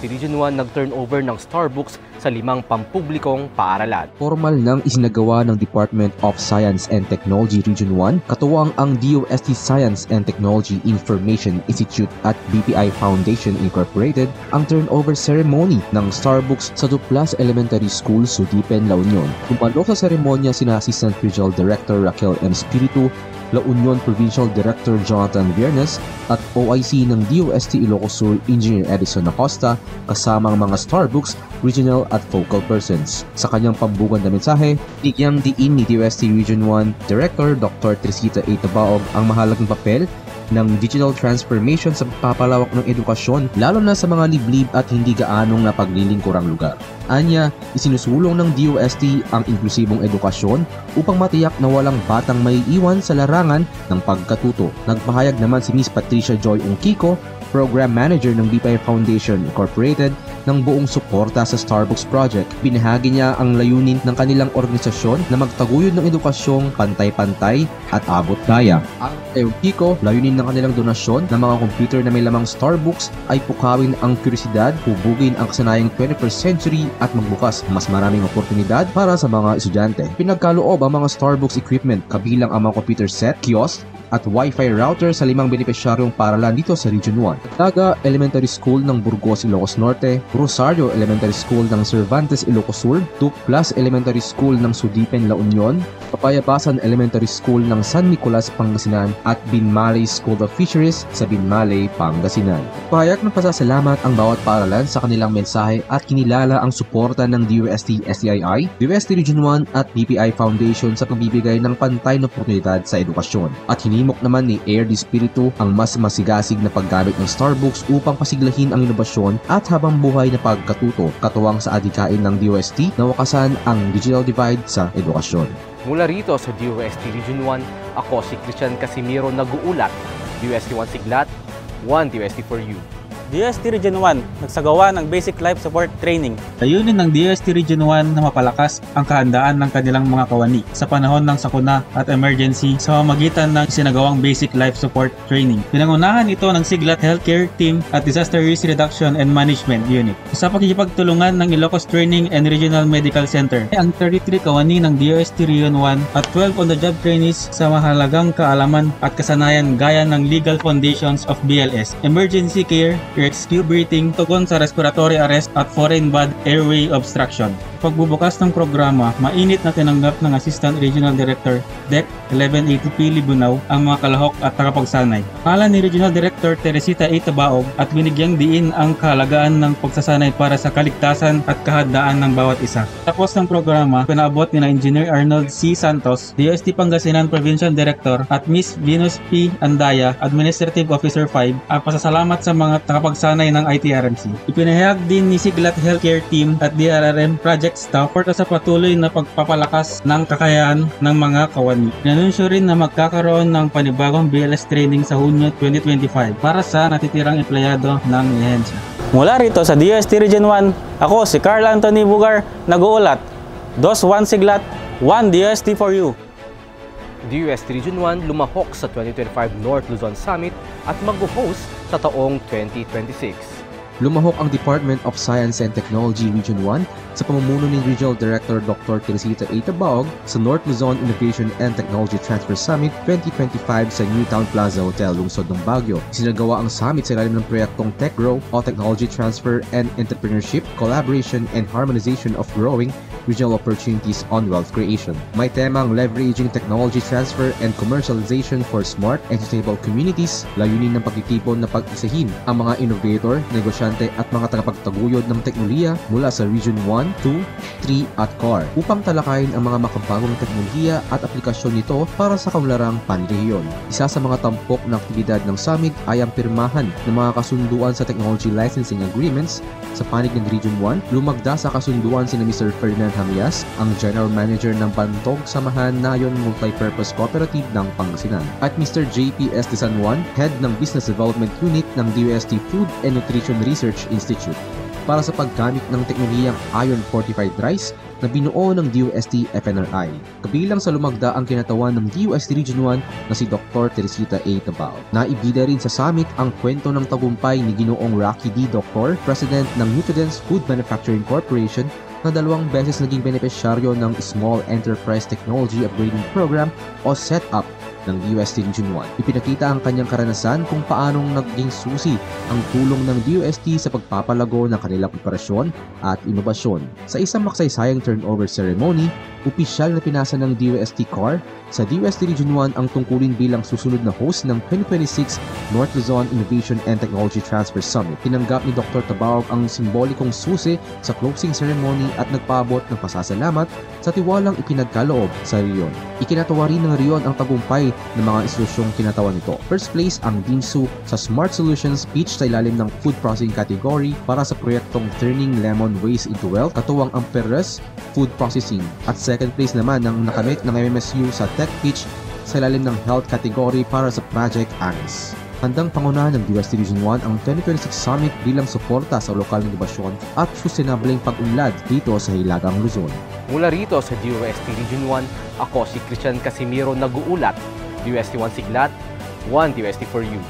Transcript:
DOST Region 1 nag-turnover ng Starbooks sa 5 pampublikong paaralan. Formal nang isinagawa ng Department of Science and Technology Region 1, katuwang ang DOST Science and Technology Information Institute at BPI Foundation Incorporated ang turnover ceremony ng Starbooks sa Duplas Elementary School, Sudipen, La Union. Dumalo sa seremonya sina Assistant Regional Director Raquel M. Spiritu, La Union Provincial Director Jonathan Viernes at OIC ng DOST Ilocos Sur Engineer Edison Acosta kasama ang mga Starbooks, regional at focal persons. Sa kanyang pambugan na mensahe, bigyang diin ni DOST Region 1 Director Dr. Trisita A. Tabaog ang mahalagang papel ng digital transformation sa pagpapalawak ng edukasyon lalo na sa mga liblib at hindi gaanong napaglilingkurang lugar. Anya, isinusulong ng DOST ang inklusibong edukasyon upang matiyak na walang batang maiiwan sa larangan ng pagkatuto. Nagpahayag naman si Ms. Patricia Joy Ungkiko, Program Manager ng BPI Foundation Incorporated, ng buong suporta sa Starbooks Project. Binahagi niya ang layunin ng kanilang organisasyon na magtaguyod ng edukasyong pantay-pantay at abot kaya. Ang Ungkiko, layunin ng kanilang donasyon ng mga computer na may lamang Starbooks ay pukawin ang kuryosidad, hubugin ang kasanayang 21st century at magbukas mas maraming oportunidad para sa mga estudyante. Pinagkaloob ang mga Starbooks equipment kabilang ang mga computer set, kiosk, at Wi-Fi router sa 5 benepisyaryong paaralan dito sa Region 1. Daga Elementary School ng Burgos, Ilocos Norte, Rosario Elementary School ng Cervantes, Ilocos Sur, Duplas Elementary School ng Sudipen, La Union, Papayabasan Elementary School ng San Nicolas, Pangasinan at Binmaley School of Fisheries sa Binmaley, Pangasinan. Pahayag ng pasasalamat ang bawat paaralan sa kanilang mensahe at kinilala ang suporta ng DOST STII, DOST Region 1 at BPI Foundation sa pagbibigay ng pantay na oportunidad sa edukasyon. At hinimok naman ni Air D. Spiritu ang mas masigasig na paggamit ng Starbooks upang pasiglahin ang inobasyon at habang buhay na pagkatuto, katuwang sa adhikain ng DOST na wakasan ang digital divide sa edukasyon. Mula rito sa DOST Region 1, ako si Christian Casimiro nag-uulat. DOST 1 Siglat, 1 DOST for you. DOST Region 1 nagsagawa ng Basic Life Support Training. Layunin ng DOST Region 1 na mapalakas ang kahandaan ng kanilang mga kawani sa panahon ng sakuna at emergency sa pamamagitan ng isinagawang Basic Life Support Training. Pinangunahan ito ng Siglat Healthcare Team at Disaster Risk Reduction and Management Unit. Sa pagkikipagtulungan ng Ilocos Training and Regional Medical Center, ang 33 kawani ng DOST Region 1 at 12 on-the-job trainees sa mahalagang kaalaman at kasanayan gaya ng legal foundations of BLS, emergency care, rescue breathing, tugon sa respiratory arrest at foreign body airway obstruction. Pagbubukas ng programa, mainit na tinanggap ng Assistant Regional Director DEC 1180P Libunaw ang mga kalahok at takapagsanay. Ngalan ni Regional Director Teresita A. Tabaog at binigyang diin ang kahalagaan ng pagsasanay para sa kaligtasan at kahandaan ng bawat isa. Tapos ng programa, pinaabot ni na Engineer Arnold C. Santos, DOST Pangasinan Provincial Director at Miss Venus P. Andaya, Administrative Officer 5, ang pasasalamat sa mga takapagsanay ng ITRMC. Ipinahayag din ni Siglat Healthcare Team at DRRM Project staff para sa patuloy na pagpapalakas ng kakayahan ng mga kawani. Inanunsyo rin na magkakaroon ng panibagong BLS training sa Hunyo 2025 para sa natitirang empleyado ng ehensya. Mula rito sa DOST Region 1, ako si Carl Anthony Bugar, nag-uulat. DOS 1 Siglat, 1 DOST for you. DOST Region 1 lumahok sa 2025 North Luzon Summit at mag-host sa taong 2026. Lumahok ang Department of Science and Technology Region 1 sa pamumuno ni Regional Director Dr. Teresita A. Tabaog sa North Luzon Innovation and Technology Transfer Summit 2025 sa Newtown Plaza Hotel, lungsod ng Baguio. Isinagawa ang summit sa ilalim ng proyektong TechGrow o Technology Transfer and Entrepreneurship, Collaboration and Harmonization of Growing Regional Opportunities on Wealth Creation. May temang Leveraging Technology Transfer and Commercialization for Smart and Sustainable Communities, layunin ng pagtitipon na pag-isahin ang mga innovator, negosyante at mga tagapagtaguyod ng teknolohiya mula sa Region 1, 2, 3 at CAR upang talakayin ang mga makabagong teknolohiya at aplikasyon nito para sa kaunlarang panrehiyon. Isa sa mga tampok na aktibidad ng summit ay ang pirmahan ng mga kasunduan sa Technology Licensing Agreements. Sa panig ng Region 1, lumagda sa kasunduan sina Mr. Ferdinand Hamias, ang General Manager ng Bantog Samahan Nayon Multipurpose Cooperative ng Pangasinan, at Mr. JPS de San Juan, Head ng Business Development Unit ng DOST Food and Nutrition Research Institute, para sa paggamit ng teknolohiyang iron fortified rice na binuo ng DOST FNRI. Kabilang sa lumagda ang kinatawan ng DOST Region 1 na si Dr. Teresita A. Tabao. Naibida rin sa summit ang kwento ng tagumpay ni Ginoong Rocky D. Doctor, President ng Nutridence Food Manufacturing Corporation, na 2 beses naging benepisyaryo ng Small Enterprise Technology Upgrading Program o SETUP ng DOST Region 1. Ipinakita ang kanyang karanasan kung paanong naging susi ang tulong ng DOST sa pagpapalago ng kanilang preparasyon at inobasyon. Sa isang makasaysayang turnover ceremony, opisyal na pinasa ng DOST CAR sa DOST Region 1 ang tungkulin bilang susunod na host ng 2026 North Luzon Innovation and Technology Transfer Summit. Tinanggap ni Dr. Tabao ang simbolikong susi sa closing ceremony at nagpaabot ng pasasalamat sa tiwalang ipinagkaloob sa Rion. Ikinatawa rin ng Rion ang tagumpay ng mga institusyong kinatawan nito. First place ang DIMSU sa Smart Solutions pitch sa ilalim ng Food Processing category para sa proyektong Turning Lemon Waste into Wealth, katuwang ang Perez Food Processing. At second place naman ang nakamit ng MMSU sa Tech pitch sa ilalim ng Health category para sa Project ANGS. Handang pangunahan ng DOST Region 1 ang 2026 Summit bilang suporta sa lokal na inobasyon at sustainableng pag-unlad dito sa Hilagang Luzon. Mula rito sa DOST Region 1, ako si Christian Casimiro nag-uulat, DOST 1 Siglat, 1 DOST for you.